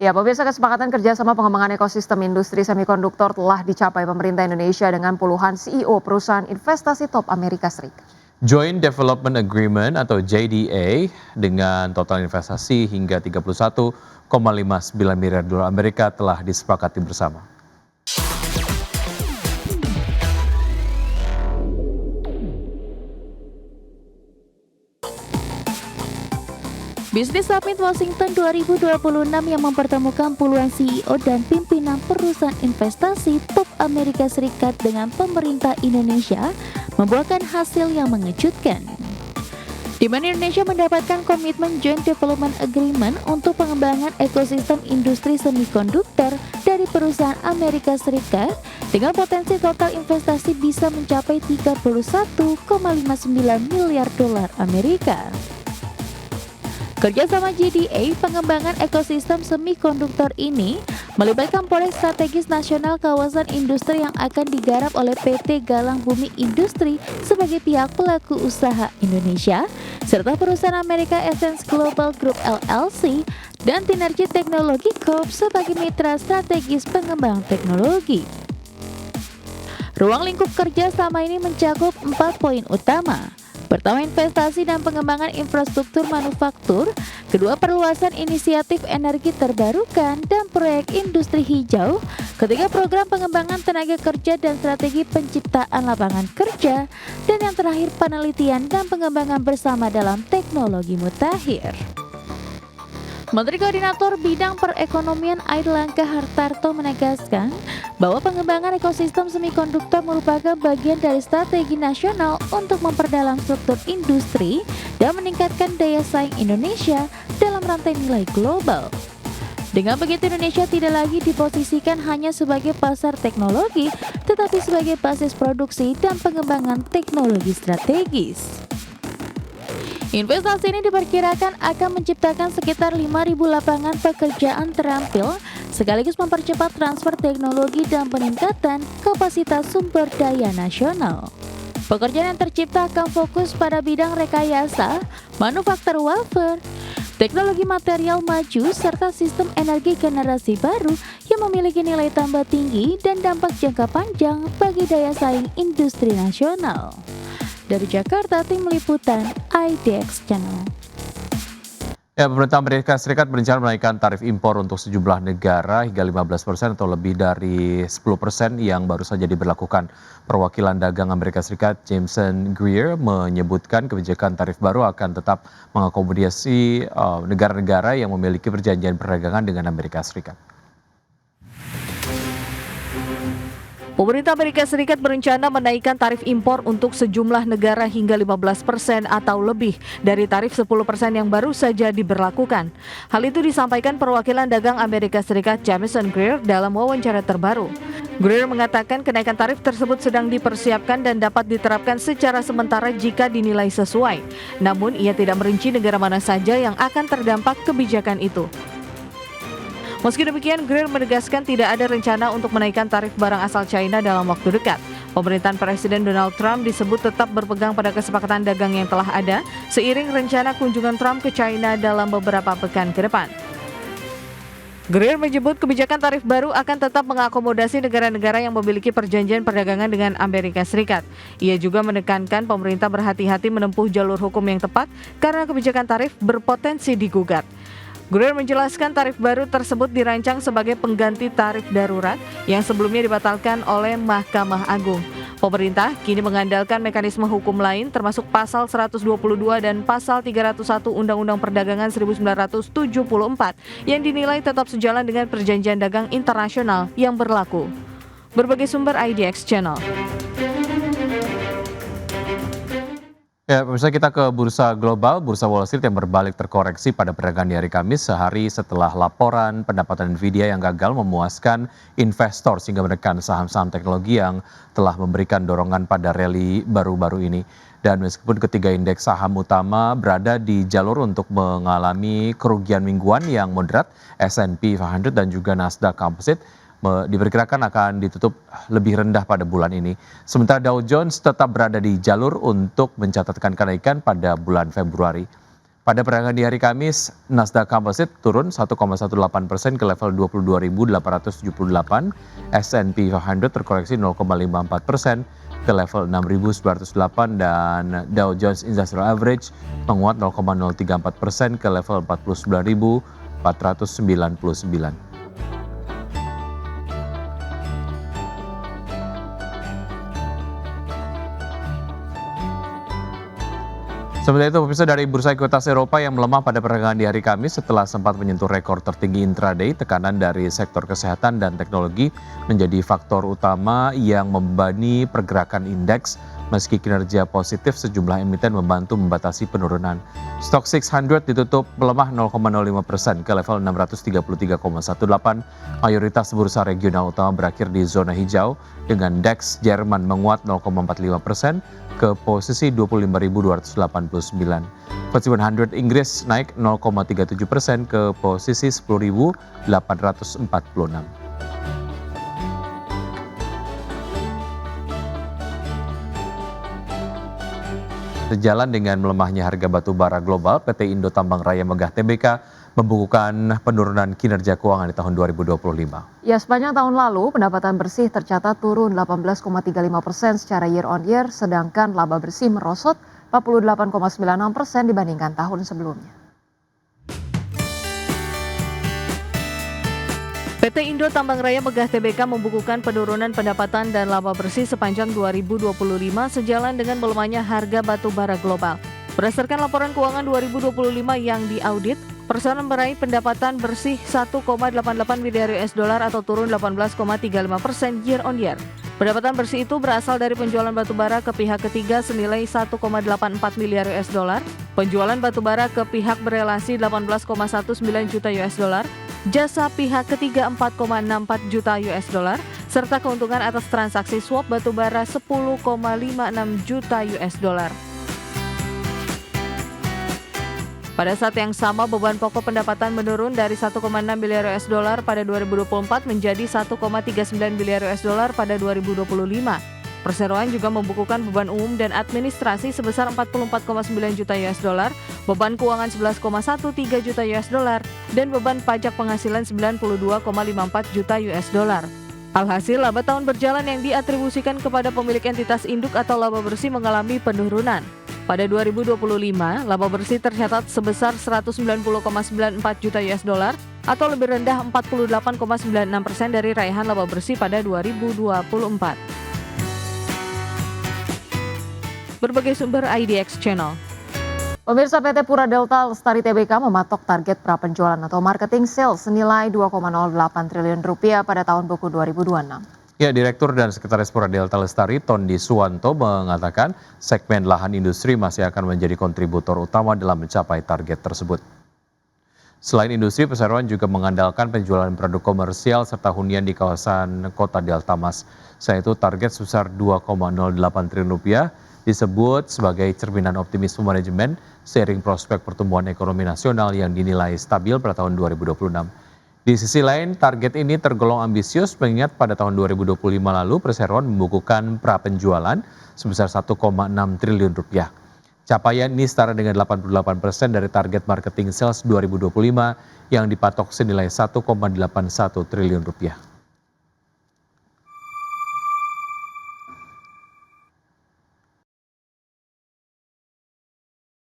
Ya, pemirsa, kesepakatan kerjasama pengembangan ekosistem industri semikonduktor telah dicapai pemerintah Indonesia dengan puluhan CEO perusahaan investasi top Amerika Serikat. Joint Development Agreement atau JDA dengan total investasi hingga 31,59 miliar dolar Amerika telah disepakati bersama. Business Summit Washington 2026 yang mempertemukan puluhan CEO dan pimpinan perusahaan investasi top Amerika Serikat dengan pemerintah Indonesia membuahkan hasil yang mengejutkan. Di mana Indonesia mendapatkan komitmen Joint Development Agreement untuk pengembangan ekosistem industri semikonduktor dari perusahaan Amerika Serikat dengan potensi total investasi bisa mencapai 31,59 miliar dolar Amerika. Kerjasama JDA pengembangan ekosistem semikonduktor ini melibatkan proyek strategis nasional kawasan industri yang akan digarap oleh PT Galang Bumi Industri sebagai pihak pelaku usaha Indonesia, serta perusahaan Amerika Essence Global Group LLC dan Tinergy Technology Corp sebagai mitra strategis pengembang teknologi. Ruang lingkup kerja sama ini mencakup 4 poin utama. Pertama, investasi dan pengembangan infrastruktur manufaktur. Kedua, perluasan inisiatif energi terbarukan dan proyek industri hijau. Ketiga, program pengembangan tenaga kerja dan strategi penciptaan lapangan kerja. Dan yang terakhir, penelitian dan pengembangan bersama dalam teknologi mutakhir. Menteri Koordinator Bidang Perekonomian Airlangga Hartarto menegaskan bahwa pengembangan ekosistem semikonduktor merupakan bagian dari strategi nasional untuk memperdalam struktur industri dan meningkatkan daya saing Indonesia dalam rantai nilai global. Dengan begitu, Indonesia tidak lagi diposisikan hanya sebagai pasar teknologi, tetapi sebagai basis produksi dan pengembangan teknologi strategis. Investasi ini diperkirakan akan menciptakan sekitar 5.000 lapangan pekerjaan terampil, sekaligus mempercepat transfer teknologi dan peningkatan kapasitas sumber daya nasional. Pekerjaan yang tercipta akan fokus pada bidang rekayasa, manufaktur wafer, teknologi material maju, serta sistem energi generasi baru yang memiliki nilai tambah tinggi dan dampak jangka panjang bagi daya saing industri nasional. Dari Jakarta, tim liputan IDX Channel. Ya, pemerintah Amerika Serikat berencana menaikkan tarif impor untuk sejumlah negara hingga 15% atau lebih dari 10% yang baru saja diberlakukan. Perwakilan dagang Amerika Serikat Jameson Greer menyebutkan kebijakan tarif baru akan tetap mengakomodasi negara-negara yang memiliki perjanjian perdagangan dengan Amerika Serikat. Pemerintah Amerika Serikat berencana menaikkan tarif impor untuk sejumlah negara hingga 15% atau lebih dari tarif 10% yang baru saja diberlakukan. Hal itu disampaikan perwakilan dagang Amerika Serikat Jameson Greer dalam wawancara terbaru. Greer mengatakan kenaikan tarif tersebut sedang dipersiapkan dan dapat diterapkan secara sementara jika dinilai sesuai. Namun ia tidak merinci negara mana saja yang akan terdampak kebijakan itu. Meski demikian, Greer menegaskan tidak ada rencana untuk menaikkan tarif barang asal China dalam waktu dekat. Pemerintahan Presiden Donald Trump disebut tetap berpegang pada kesepakatan dagang yang telah ada, seiring rencana kunjungan Trump ke China dalam beberapa pekan ke depan. Greer menyebut kebijakan tarif baru akan tetap mengakomodasi negara-negara yang memiliki perjanjian perdagangan dengan Amerika Serikat. Ia juga menekankan pemerintah berhati-hati menempuh jalur hukum yang tepat karena kebijakan tarif berpotensi digugat. Greer menjelaskan tarif baru tersebut dirancang sebagai pengganti tarif darurat yang sebelumnya dibatalkan oleh Mahkamah Agung. Pemerintah kini mengandalkan mekanisme hukum lain termasuk pasal 122 dan pasal 301 Undang-Undang Perdagangan 1974 yang dinilai tetap sejalan dengan perjanjian dagang internasional yang berlaku. Berbagai sumber IDX Channel. Ya, pemirsa, kita ke bursa global. Bursa Wall Street yang berbalik terkoreksi pada perdagangan di hari Kamis sehari setelah laporan pendapatan Nvidia yang gagal memuaskan investor sehingga menekan saham-saham teknologi yang telah memberikan dorongan pada rally baru-baru ini. Dan meskipun ketiga indeks saham utama berada di jalur untuk mengalami kerugian mingguan yang moderat, S&P 500 dan juga Nasdaq Composite diperkirakan akan ditutup lebih rendah pada bulan ini. Sementara Dow Jones tetap berada di jalur untuk mencatatkan kenaikan pada bulan Februari. Pada perdagangan di hari Kamis, Nasdaq Composite turun 1,18% ke level 22.878, S&P 500 terkoreksi 0,54% ke level 6.908 dan Dow Jones Industrial Average menguat 0,034% ke level 49.499. Sementara itu, pemirsa, dari bursa ekuitas Eropa yang melemah pada perdagangan di hari Kamis setelah sempat menyentuh rekor tertinggi intraday, tekanan dari sektor kesehatan dan teknologi menjadi faktor utama yang membebani pergerakan indeks. Meski kinerja positif, sejumlah emiten membantu membatasi penurunan. Stock 600 ditutup melemah 0,05% ke level 633,18. Mayoritas bursa regional utama berakhir di zona hijau dengan DAX Jerman menguat 0,45% ke posisi 25.289. FTSE 100 Inggris naik 0,37% ke posisi 10.846. Sejalan dengan melemahnya harga batu bara global, PT Indo Tambang Raya Megah Tbk membukukan penurunan kinerja keuangan di tahun 2025. Ya, sepanjang tahun lalu pendapatan bersih tercatat turun 18,35% secara year on year, sedangkan laba bersih merosot 48,96% dibandingkan tahun sebelumnya. PT Indo Tambang Raya Megah Tbk membukukan penurunan pendapatan dan laba bersih sepanjang 2025 sejalan dengan melemahnya harga batu bara global. Berdasarkan laporan keuangan 2025 yang diaudit, perusahaan meraih pendapatan bersih 1,88 miliar US dollar atau turun 18,35% year on year. Pendapatan bersih itu berasal dari penjualan batu bara ke pihak ketiga senilai 1,84 miliar US dollar, penjualan batu bara ke pihak berelasi 18,19 juta US dollar, jasa pihak ketiga 4,64 juta US dollar, serta keuntungan atas transaksi swap batu bara 10,56 juta US dollar. Pada saat yang sama, beban pokok pendapatan menurun dari 1,6 miliar US dollar pada 2024 menjadi 1,39 miliar US dollar pada 2025. Perseroan juga membukukan beban umum dan administrasi sebesar 44,9 juta US dollar, beban keuangan 11,13 juta US dollar, dan beban pajak penghasilan 92,54 juta US dollar. Alhasil, laba tahun berjalan yang diatribusikan kepada pemilik entitas induk atau laba bersih mengalami penurunan. Pada 2025, laba bersih tercatat sebesar 190,94 juta US dollar atau lebih rendah 48,96% dari raihan laba bersih pada 2024. Berbagai sumber IDX Channel. Pemirsa, PT Pura Delta Lestari Tbk mematok target prapenjualan atau marketing sales senilai 2,08 triliun rupiah pada tahun buku 2026. Ya, Direktur dan Sekretaris Pura Delta Lestari Tondi Suwanto mengatakan segmen lahan industri masih akan menjadi kontributor utama dalam mencapai target tersebut. Selain industri, perseroan juga mengandalkan penjualan produk komersial serta hunian di kawasan kota Delta Mas. Selain itu, target sebesar 2,08 triliun rupiah disebut sebagai cerminan optimisme manajemen seiring prospek pertumbuhan ekonomi nasional yang dinilai stabil pada tahun 2026. Di sisi lain, target ini tergolong ambisius mengingat pada tahun 2025 lalu perseroan membukukan prapenjualan sebesar 1,6 triliun rupiah. Capaian ini setara dengan 88% dari target marketing sales 2025 yang dipatok senilai 1,81 triliun rupiah.